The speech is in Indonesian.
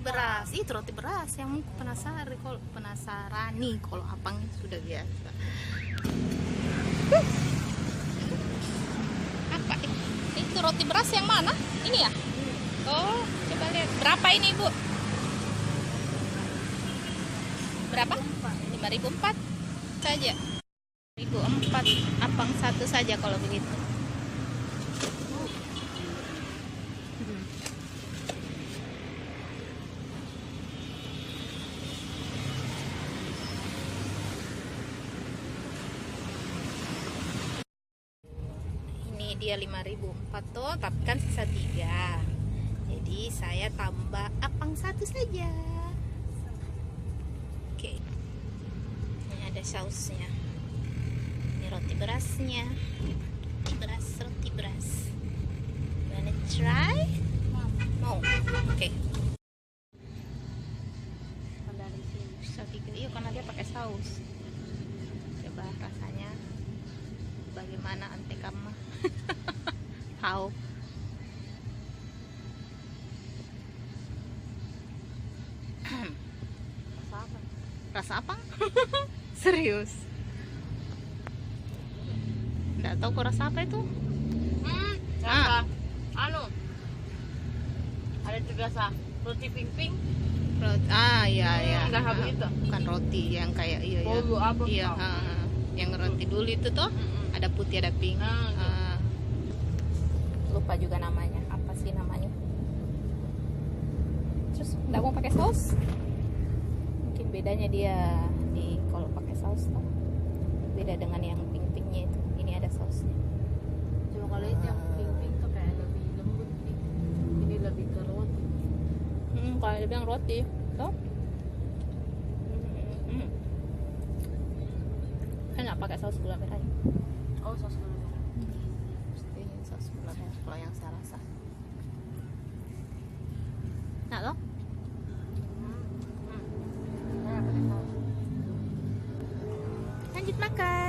beras. Itu roti beras yang penasaran nih kalau Apang sudah biasa. Apa itu roti beras yang mana? Ini ya? Oh, coba lihat. Berapa ini, Bu? Berapa? 5.004 saja. 1.004 Apang satu saja kalau begitu. Dia 5.004 tuh, tapi kan sisa 3, jadi saya tambah Apang satu saja. Oke, ini ada sausnya, ini roti berasnya, roti beras. Wanna try? Mau? Oke. Iya, karena dia pakai saus. Coba rasanya bagaimana antekama. How? Rasa apa? Serius? Nggak tahu kok rasa apa itu? Rasa anu. Ada juga rasa roti ping-ping. Iya. Enggak habis itu. Bukan roti yang kayak iya ya. Apa? Iya, yang roti dulu itu tuh ada putih ada pink. Lupa juga namanya, apa sih namanya? Terus nggak mau pakai saus? Mungkin bedanya dia di kalau pakai saus tuh beda dengan yang pink-pinknya itu. Ini ada sausnya. Cuma kalau itu yang ping-ping tuh kayak lebih lembut nih. Ini lebih ke roti. Kalau dia bilang roti, tuh. Enak pakai saus gula merah. Oh, saus gula merah. Pasti saus gula merah kalau yang saya rasa. Nah loh. Nah, pakai saus. Lanjut makan.